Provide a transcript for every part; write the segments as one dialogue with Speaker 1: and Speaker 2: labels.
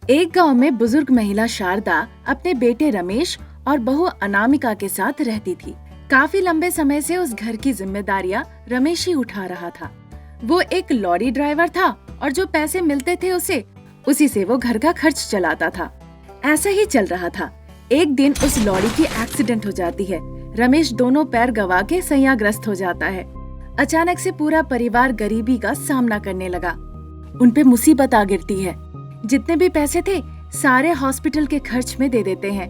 Speaker 1: एक गांव में बुजुर्ग महिला शारदा अपने बेटे रमेश और बहू अनामिका के साथ रहती थी। काफी लंबे समय से उस घर की जिम्मेदारियां रमेश ही उठा रहा था। वो एक लॉरी ड्राइवर था और जो पैसे मिलते थे उसी से वो घर का खर्च चलाता था। ऐसा ही चल रहा था। एक दिन उस लॉरी की एक्सीडेंट हो जाती है। रमेश दोनों पैर गवा के संकटग्रस्त हो जाता है। अचानक से पूरा परिवार गरीबी का सामना करने लगा। उनपे मुसीबत आ गिरती है। जितने भी पैसे थे सारे हॉस्पिटल के खर्च में दे देते हैं।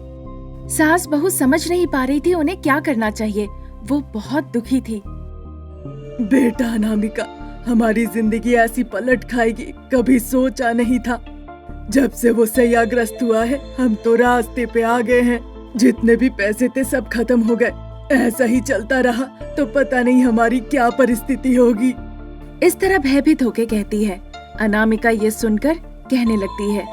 Speaker 1: सास बहू समझ नहीं पा रही थी उन्हें क्या करना चाहिए। वो बहुत दुखी थी।
Speaker 2: बेटा अनामिका, हमारी जिंदगी ऐसी पलट खाएगी कभी सोचा नहीं था। जब से वो संकटग्रस्त हुआ है हम तो रास्ते पे आ गए हैं। जितने भी पैसे थे सब खत्म हो गए। ऐसा ही चलता रहा तो पता नहीं हमारी क्या परिस्थिति होगी।
Speaker 1: इस तरह भयभीत होके कहती है। अनामिका ये सुनकर कहने लगती है,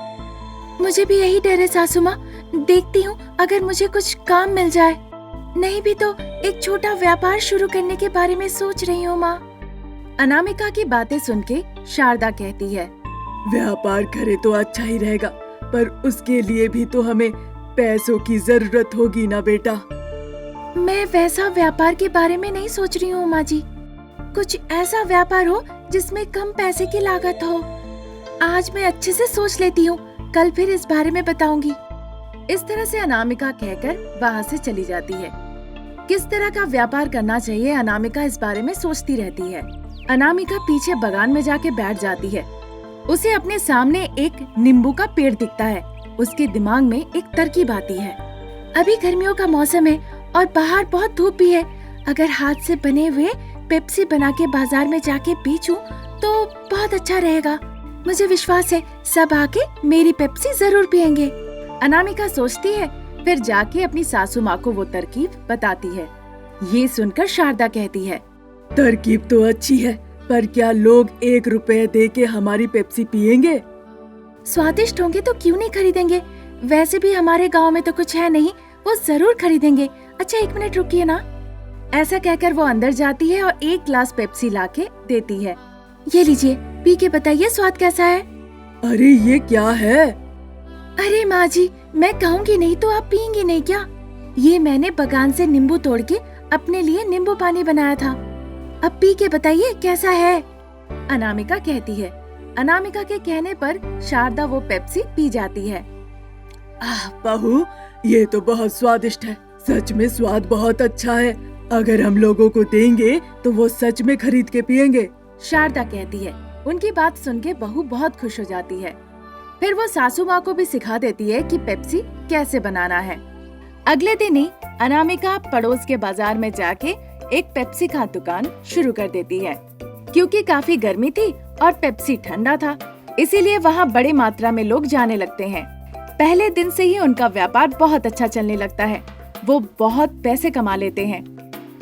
Speaker 1: मुझे भी यही डर है सासू माँ। देखती हूँ अगर मुझे कुछ काम मिल जाए। नहीं भी तो एक छोटा व्यापार शुरू करने के बारे में सोच रही हूँ माँ। अनामिका की बातें सुन के शारदा कहती है,
Speaker 2: व्यापार करे तो अच्छा ही रहेगा, पर उसके लिए भी तो हमें पैसों की जरूरत होगी ना बेटा।
Speaker 1: मैं वैसा व्यापार के बारे में नहीं सोच रही हूँ माँ जी। कुछ ऐसा व्यापार हो जिसमें कम पैसे की लागत हो। आज मैं अच्छे से सोच लेती हूँ, कल फिर इस बारे में बताऊंगी। इस तरह से अनामिका कहकर वहाँ से चली जाती है। किस तरह का व्यापार करना चाहिए अनामिका इस बारे में सोचती रहती है। अनामिका पीछे बागान में जाके बैठ जाती है। उसे अपने सामने एक नींबू का पेड़ दिखता है। उसके दिमाग में एक तरकीब आती है। अभी गर्मियों का मौसम है और बाहर बहुत धूप भी है। अगर हाथ से बने हुए पेप्सी बना के बाजार में जाके बेचूं तो बहुत अच्छा रहेगा। मुझे विश्वास है सब आके मेरी पेप्सी जरूर पियेंगे। अनामिका सोचती है, फिर जाके अपनी सासू माँ को वो तरकीब बताती है। ये सुनकर शारदा कहती है,
Speaker 2: तरकीब तो अच्छी है, पर क्या लोग 1 रुपए दे के हमारी पेप्सी पियेंगे?
Speaker 1: स्वादिष्ट होंगे तो क्यों नहीं खरीदेंगे। वैसे भी हमारे गांव में तो कुछ है नहीं, वो जरूर खरीदेंगे। अच्छा 1 मिनट रुकिए ना। ऐसा कहकर वो अंदर जाती है और 1 ग्लास पेप्सी लाके देती है। ये लीजिए, पी के बताइए स्वाद कैसा है।
Speaker 2: अरे ये क्या है?
Speaker 1: अरे माँ जी, मैं कहूँगी नहीं तो आप पियेंगे नहीं क्या? ये मैंने बागान से नींबू तोड़ के अपने लिए नींबू पानी बनाया था। अब पी के बताइए कैसा है। अनामिका कहती है। अनामिका के कहने पर शारदा वो पेप्सी पी जाती है।
Speaker 2: बहू, ये तो बहुत स्वादिष्ट है। सच में स्वाद बहुत अच्छा है। अगर हम लोगों को देंगे तो वो सच में खरीद के पियेंगे।
Speaker 1: शारदा कहती है। उनकी बात सुन के बहू बहुत खुश हो जाती है। फिर वो सासू माँ को भी सिखा देती है कि पेप्सी कैसे बनाना है। अगले दिन ही अनामिका पड़ोस के बाजार में जाके एक पेप्सी का दुकान शुरू कर देती है। क्योंकि काफी गर्मी थी और पेप्सी ठंडा था, इसीलिए वहाँ बड़ी मात्रा में लोग जाने लगते हैं। पहले दिन से ही उनका व्यापार बहुत अच्छा चलने लगता है। वो बहुत पैसे कमा लेते हैं।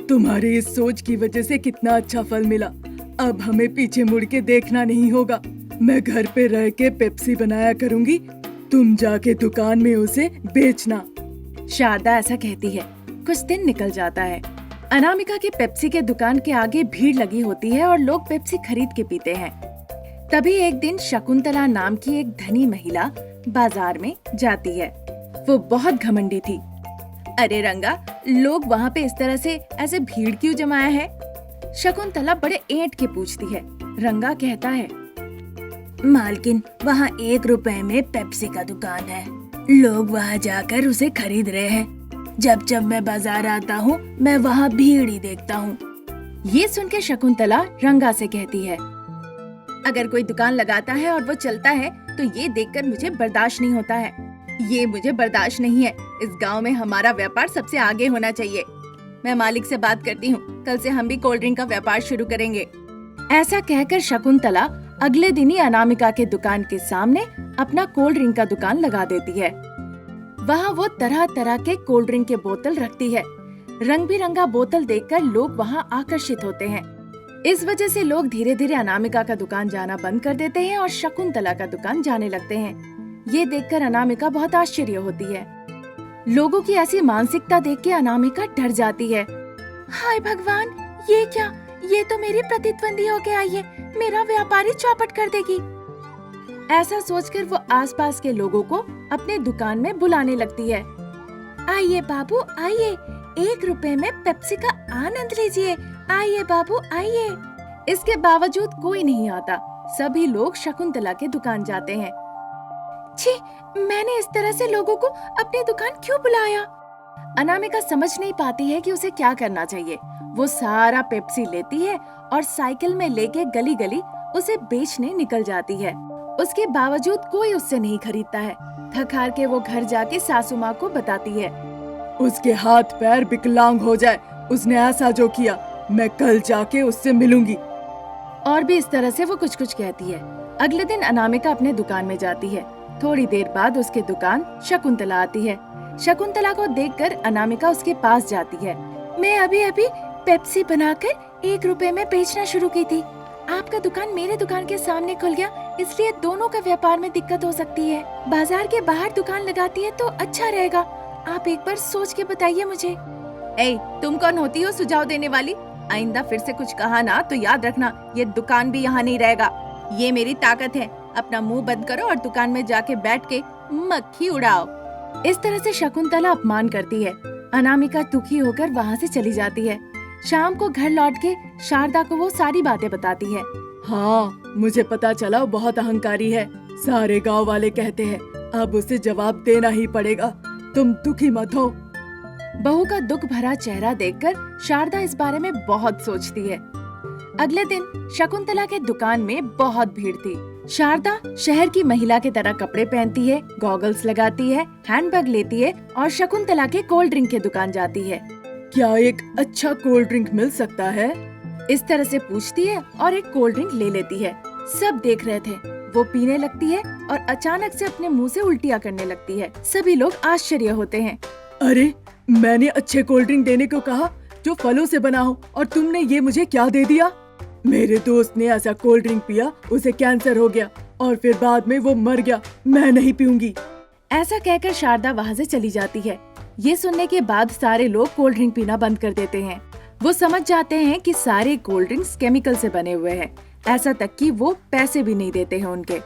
Speaker 2: तुम्हारी इस सोच की वजह से कितना अच्छा फल मिला। अब हमें पीछे मुड़ के देखना नहीं होगा। मैं घर पे रह के पेप्सी बनाया करूँगी, तुम जाके दुकान में उसे बेचना।
Speaker 1: शारदा ऐसा कहती है। कुछ दिन निकल जाता है। अनामिका के पेप्सी के दुकान के आगे भीड़ लगी होती है और लोग पेप्सी खरीद के पीते हैं। तभी एक दिन शकुंतला नाम की एक धनी महिला बाजार में जाती है। वो बहुत घमंडी थी। अरे रंगा, लोग वहाँ पे इस तरह से ऐसे भीड़ क्यों जमाया है? शकुंतला बड़े ऐंठ के पूछती है। रंगा कहता है, मालकिन, वहाँ 1 रुपए में पेप्सी का दुकान है। लोग वहाँ जाकर उसे खरीद रहे हैं। जब जब मैं बाजार आता हूँ मैं वहाँ भीड़ ही देखता हूँ। ये सुन के शकुंतला रंगा से कहती है, अगर कोई दुकान लगाता है और वो चलता है तो ये देखकर मुझे बर्दाश्त नहीं होता है। ये मुझे बर्दाश्त नहीं है। इस गांव में हमारा व्यापार सबसे आगे होना चाहिए। मैं मालिक से बात करती हूँ, कल से हम भी कोल्ड ड्रिंक का व्यापार शुरू करेंगे। ऐसा कहकर शकुंतला अगले दिन ही अनामिका के दुकान के सामने अपना कोल्ड ड्रिंक का दुकान लगा देती है। वहाँ वो तरह तरह के कोल्ड ड्रिंक के बोतल रखती है। रंग बिरंगा बोतल देखकर लोग वहाँ आकर्षित होते हैं। इस वजह से लोग धीरे धीरे अनामिका का दुकान जाना बंद कर देते हैं और शकुंतला का दुकान जाने लगते हैं। ये देखकर अनामिका बहुत आश्चर्य होती है। लोगों की ऐसी मानसिकता देख के अनामिका डर जाती है। हाय भगवान, ये क्या? ये तो मेरी प्रतिद्वंदी होके आई है। मेरा व्यापारी चौपट कर देगी। ऐसा सोचकर वो आसपास के लोगों को अपने दुकान में बुलाने लगती है। आइए बाबू आइए, 1 रुपए में पेप्सी का आनंद लीजिए। आइए बाबू आइए। इसके बावजूद कोई नहीं आता। सभी लोग शकुंतला के दुकान जाते हैं। छी, मैंने इस तरह से लोगों को अपनी दुकान क्यों बुलाया? अनामिका समझ नहीं पाती है कि उसे क्या करना चाहिए। वो सारा पेप्सी लेती है और साइकिल में लेके गली गली उसे बेचने निकल जाती है। उसके बावजूद कोई उससे नहीं खरीदता है। थक हार के वो घर जाके सासू माँ को बताती है।
Speaker 2: उसके हाथ पैर विकलांग हो जाए, उसने ऐसा जो किया, मैं कल जाके उससे मिलूंगी।
Speaker 1: और भी इस तरह से वो कुछ कुछ कहती है। अगले दिन अनामिका अपने दुकान में जाती है। थोड़ी देर बाद उसके दुकान शकुंतला आती है। शकुंतला को देखकर अनामिका उसके पास जाती है। मैं अभी अभी पेप्सी बनाकर 1 रुपए में बेचना शुरू की थी। आपका दुकान मेरे दुकान के सामने खुल गया, इसलिए दोनों का व्यापार में दिक्कत हो सकती है। बाजार के बाहर दुकान लगाती है तो अच्छा रहेगा। आप एक बार सोच के बताइए मुझे। ए, तुम कौन होती हो सुझाव देने वाली? आइंदा फिर से कुछ कहा ना तो याद रखना, ये दुकान भी यहाँ नहीं रहेगा। ये मेरी ताकत है। अपना मुंह बंद करो और दुकान में जाके बैठ के मक्खी उड़ाओ। इस तरह से शकुंतला अपमान करती है। अनामिका दुखी होकर वहाँ से चली जाती है। शाम को घर लौट के शारदा को वो सारी बातें बताती है।
Speaker 2: हाँ, मुझे पता चला वो बहुत अहंकारी है। सारे गांव वाले कहते हैं अब उसे जवाब देना ही पड़ेगा। तुम दुखी मत हो।
Speaker 1: बहू का दुख भरा चेहरा देखकर शारदा इस बारे में बहुत सोचती है। अगले दिन शकुंतला के दुकान में बहुत भीड़ थी। शारदा शहर की महिला की तरह कपड़े पहनती है, गॉगल्स लगाती है, हैंडबैग लेती है और शकुंतला के कोल्ड ड्रिंक के दुकान जाती है।
Speaker 2: क्या एक अच्छा कोल्ड ड्रिंक मिल सकता है?
Speaker 1: इस तरह से पूछती है और एक कोल्ड ड्रिंक ले लेती है। सब देख रहे थे। वो पीने लगती है और अचानक से अपने मुंह से उल्टियाँ करने लगती है। सभी लोग आश्चर्य होते हैं।
Speaker 2: अरे, मैंने अच्छे कोल्ड ड्रिंक देने को कहा जो फलों से बना हो, और तुमने ये मुझे क्या दे दिया? मेरे दोस्त ने ऐसा कोल्ड ड्रिंक पिया, उसे कैंसर हो गया और फिर बाद में वो मर गया। मैं नहीं पीऊंगी।
Speaker 1: ऐसा कहकर शारदा वहाँ से चली जाती है। ये सुनने के बाद सारे लोग कोल्ड ड्रिंक पीना बंद कर देते हैं। वो समझ जाते हैं कि सारे कोल्ड ड्रिंक्स केमिकल से बने हुए हैं। ऐसा तक कि वो पैसे भी नहीं देते हैं उनके।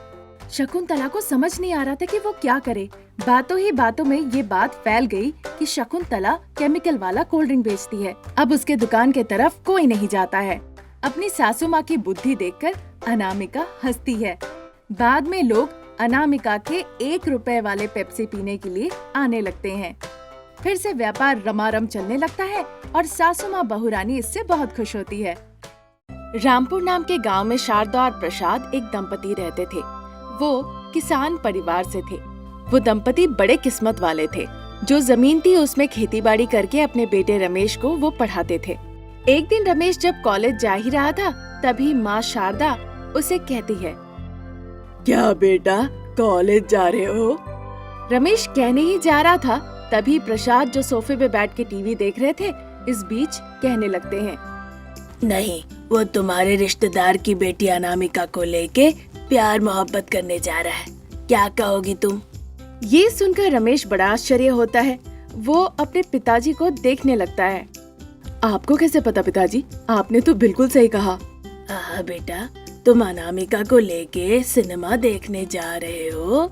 Speaker 1: शकुंतला को समझ नहीं आ रहा था कि वो क्या करे। बातों ही बातों में ये बात फैल गई कि शकुंतला केमिकल वाला कोल्ड ड्रिंक बेचती है। अब उसके दुकान के तरफ कोई नहीं जाता है। अपनी सासू माँ की बुद्धि देखकर अनामिका हंसती है। बाद में लोग अनामिका के 1 रुपए वाले पेप्सी पीने के लिए आने लगते हैं। फिर से व्यापार रमारम चलने लगता है और सासू माँ बहुरानी इससे बहुत खुश होती है। रामपुर नाम के गांव में शारदा और प्रसाद एक दंपति रहते थे। वो किसान परिवार से थे। वो दंपति बड़े किस्मत वाले थे। जो जमीन थी उसमें खेतीबाड़ी करके अपने बेटे रमेश को वो पढ़ाते थे। एक दिन रमेश जब कॉलेज जा ही रहा था, तभी माँ शारदा उसे कहती है,
Speaker 2: क्या बेटा, कॉलेज जा रहे हो?
Speaker 1: रमेश कहने ही जा रहा था, तभी प्रसाद जो सोफे पे बैठ के टीवी देख रहे थे, इस बीच कहने लगते हैं,
Speaker 3: नहीं, वो तुम्हारे रिश्तेदार की बेटी अनामिका को लेके प्यार मोहब्बत करने जा रहा है। क्या कहोगी तुम?
Speaker 1: ये सुनकर रमेश बड़ा आश्चर्य होता है। वो अपने पिताजी को देखने लगता है।
Speaker 2: आपको कैसे पता पिताजी? आपने तो बिल्कुल सही कहा।
Speaker 3: हाँ बेटा, तुम अनामिका को लेके सिनेमा देखने जा रहे हो।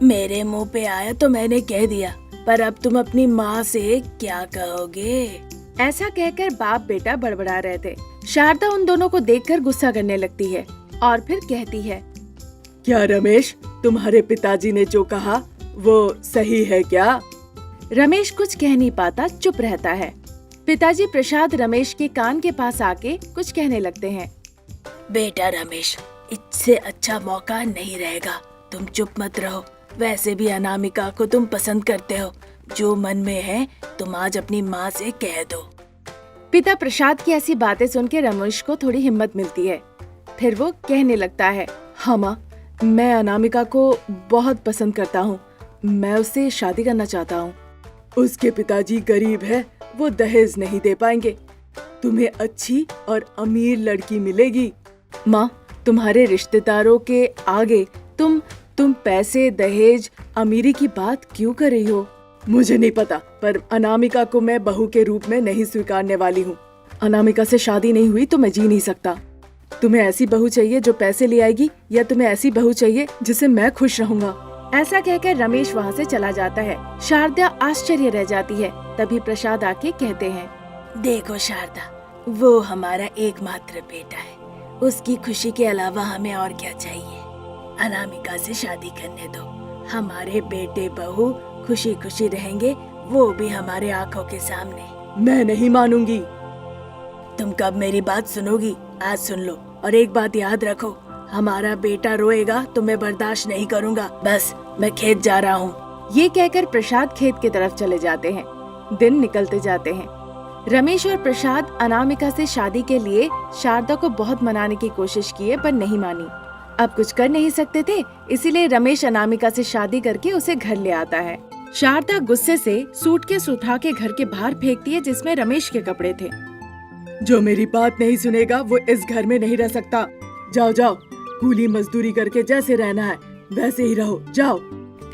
Speaker 3: मेरे मुंह पे आया तो मैंने कह दिया, पर अब तुम अपनी माँ से क्या कहोगे?
Speaker 1: ऐसा कहकर बाप बेटा बड़बड़ा रहे थे। शारदा उन दोनों को देखकर गुस्सा करने लगती है और फिर कहती है,
Speaker 2: क्या रमेश, तुम्हारे पिताजी ने जो कहा वो सही है क्या?
Speaker 1: रमेश कुछ कह नहीं पाता, चुप रहता है। पिताजी प्रसाद रमेश के कान के पास आके कुछ कहने लगते हैं।
Speaker 3: बेटा रमेश, इससे अच्छा मौका नहीं रहेगा। तुम चुप मत रहो। वैसे भी अनामिका को तुम पसंद करते हो। जो मन में है तुम आज अपनी माँ से कह दो।
Speaker 1: पिता प्रसाद की ऐसी बातें सुन के रमेश को थोड़ी हिम्मत मिलती है। फिर वो कहने लगता है,
Speaker 2: हाँ माँ, मैं अनामिका को बहुत पसंद करता हूँ। मैं उससे शादी करना चाहता हूँ। उसके पिताजी गरीब है, वो दहेज नहीं दे पाएंगे। तुम्हें अच्छी और अमीर लड़की मिलेगी। माँ, तुम्हारे रिश्तेदारों के आगे तुम पैसे, दहेज, अमीरी की बात क्यों कर रही हो? मुझे नहीं पता, पर अनामिका को मैं बहू के रूप में नहीं स्वीकारने वाली हूँ। अनामिका से शादी नहीं हुई तो मैं जी नहीं सकता। तुम्हें ऐसी बहू चाहिए जो पैसे ले आएगी, या तुम्हें ऐसी बहू चाहिए जिससे मैं खुश रहूंगा?
Speaker 1: ऐसा कहकर रमेश वहाँ से चला जाता है। शारदा आश्चर्य रह जाती है। तभी प्रसाद आके कहते हैं,
Speaker 3: देखो शारदा, वो हमारा एकमात्र बेटा है। उसकी खुशी के अलावा हमें और क्या चाहिए। अनामिका से शादी करने दो। हमारे बेटे बहू खुशी खुशी रहेंगे, वो भी हमारे आंखों के सामने।
Speaker 2: मैं नहीं मानूंगी।
Speaker 3: तुम कब मेरी बात सुनोगी? आज सुन लो, और एक बात याद रखो, हमारा बेटा रोएगा तो मैं बर्दाश्त नहीं करूँगा। बस मैं खेत जा रहा हूँ।
Speaker 1: ये कहकर प्रसाद खेत की तरफ चले जाते हैं। दिन निकलते जाते हैं। रमेश और प्रसाद अनामिका से शादी के लिए शारदा को बहुत मनाने की कोशिश किए, पर नहीं मानी। अब कुछ कर नहीं सकते थे, इसीलिए रमेश अनामिका से शादी करके उसे घर ले आता है। शारदा गुस्से से सूटकेस उठा के घर के बाहर फेंकती है, जिसमें रमेश के कपड़े थे।
Speaker 2: जो मेरी बात नहीं सुनेगा वो इस घर में नहीं रह सकता। जाओ जाओ, कूली मजदूरी करके जैसे रहना है वैसे ही रहो, जाओ।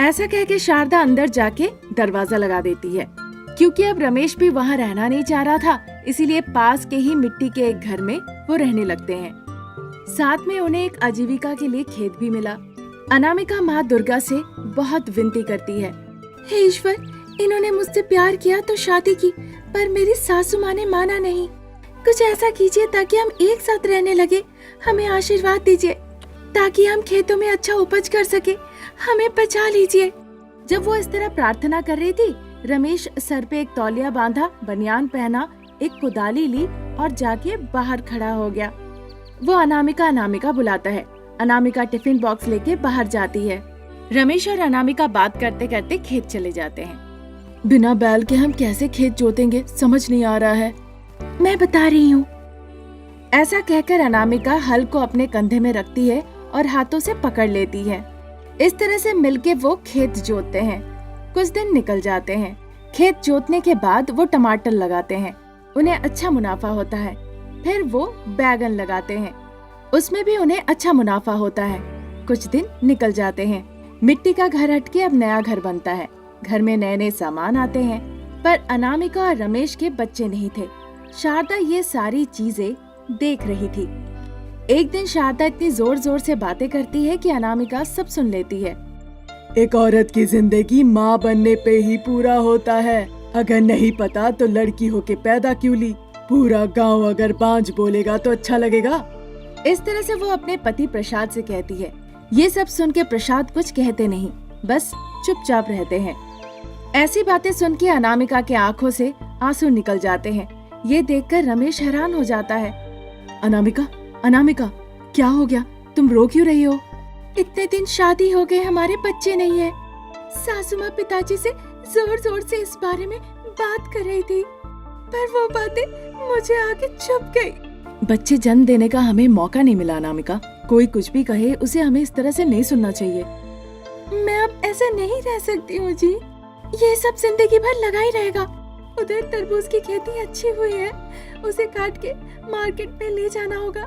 Speaker 1: ऐसा कह के शारदा अंदर जाके दरवाजा लगा देती है। क्योंकि अब रमेश भी वहाँ रहना नहीं चाह रहा था, इसीलिए पास के ही मिट्टी के एक घर में वो रहने लगते हैं। साथ में उन्हें एक आजीविका के लिए खेत भी मिला। अनामिका माँ दुर्गा से बहुत विनती करती है, हे ईश्वर, इन्होंने मुझसे प्यार किया तो शादी की, पर मेरी सासू माँ ने माना नहीं। कुछ ऐसा कीजिए ताकि हम एक साथ रहने लगे। हमें आशीर्वाद दीजिए ताकि हम खेतों में अच्छा उपज कर सके। हमें बचा लीजिए। जब वो इस तरह प्रार्थना कर रही थी, रमेश सर पे एक तौलिया बांधा, बनियान पहना, एक कुदाली ली और जाके बाहर खड़ा हो गया। वो अनामिका बुलाता है। अनामिका टिफिन बॉक्स लेके बाहर जाती है। रमेश और अनामिका बात करते करते खेत चले जाते हैं।
Speaker 2: बिना बैल के हम कैसे खेत जोतेंगे, समझ नहीं आ रहा है।
Speaker 1: मैं बता रही हूँ। ऐसा कहकर अनामिका हल को अपने कंधे में रखती है और हाथों से पकड़ लेती है। इस तरह से मिलके वो खेत जोतते हैं। कुछ दिन निकल जाते हैं। खेत जोतने के बाद वो टमाटर लगाते हैं। उन्हें अच्छा मुनाफा होता है। फिर वो बैगन लगाते हैं। उसमें भी उन्हें अच्छा मुनाफा होता है। कुछ दिन निकल जाते हैं। मिट्टी का घर हटके अब नया घर बनता है। घर में नए नए सामान आते हैं, पर अनामिका और रमेश के बच्चे नहीं थे। शारदा ये सारी चीजें देख रही थी। एक दिन शारदा इतनी जोर जोर से बातें करती है कि अनामिका सब सुन लेती है।
Speaker 2: एक औरत की जिंदगी माँ बनने पे ही पूरा होता है। अगर नहीं पता तो लड़की होके पैदा क्यों ली। पूरा गांव अगर बांझ बोलेगा तो अच्छा लगेगा।
Speaker 1: इस तरह से वो अपने पति प्रसाद से कहती है। ये सब सुन के प्रसाद कुछ कहते नहीं, बस चुपचाप रहते हैं। ऐसी बातें सुन के अनामिका के आंखों से आंसू निकल जाते हैं। ये देखकर रमेश हैरान हो जाता है। अनामिका, क्या हो गया? तुम रो क्यों रही हो? इतने दिन शादी हो गए, हमारे बच्चे नहीं है। सासू माँ पिताजी से जोर जोर से इस बारे में बात कर रही थी, पर वो बातें मुझे आके चुप गई।
Speaker 2: बच्चे जन्म देने का हमें मौका नहीं मिला अनामिका। कोई कुछ भी कहे उसे हमें इस तरह से नहीं सुनना चाहिए।
Speaker 1: मैं अब ऐसे नहीं रह सकती हूँ जी। ये सब जिंदगी भर लगा ही रहेगा। उधर तरबूज की खेती अच्छी हुई है, उसे काट के मार्केट में ले जाना होगा।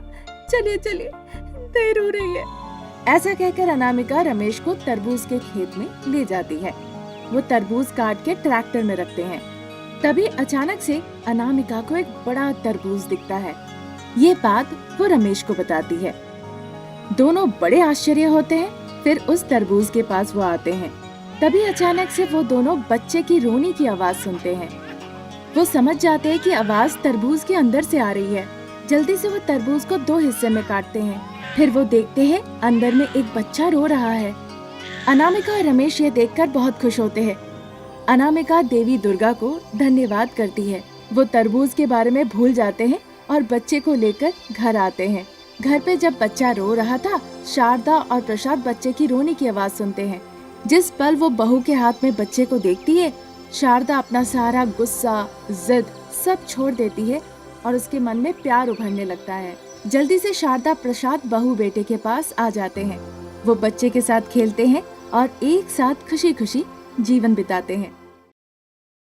Speaker 1: चलिए चलिए, देर हो रही है। ऐसा कहकर अनामिका रमेश को तरबूज के खेत में ले जाती है। वो तरबूज काट के ट्रैक्टर में रखते हैं। तभी अचानक से अनामिका को एक बड़ा तरबूज दिखता है। ये बात वो रमेश को बताती है। दोनों बड़े आश्चर्य होते हैं। फिर उस तरबूज के पास वो आते हैं। तभी अचानक से वो दोनों बच्चे की रोने की आवाज सुनते हैं। वो समझ जाते हैं कि आवाज तरबूज के अंदर से आ रही है। जल्दी से वो तरबूज को 2 हिस्से में काटते हैं। फिर वो देखते हैं अंदर में एक बच्चा रो रहा है। अनामिका और रमेश ये देखकर बहुत खुश होते हैं। अनामिका देवी दुर्गा को धन्यवाद करती है। वो तरबूज के बारे में भूल जाते हैं और बच्चे को लेकर घर आते हैं। घर पे जब बच्चा रो रहा था, शारदा और प्रसाद बच्चे की रोने की आवाज सुनते हैं। जिस पल वो बहू के हाथ में बच्चे को देखती है, शारदा अपना सारा गुस्सा, जिद सब छोड़ देती है और उसके मन में प्यार उभरने लगता है। जल्दी से शारदा प्रसाद बहू बेटे के पास आ जाते हैं। वो बच्चे के साथ खेलते हैं और एक साथ खुशी खुशी जीवन बिताते हैं।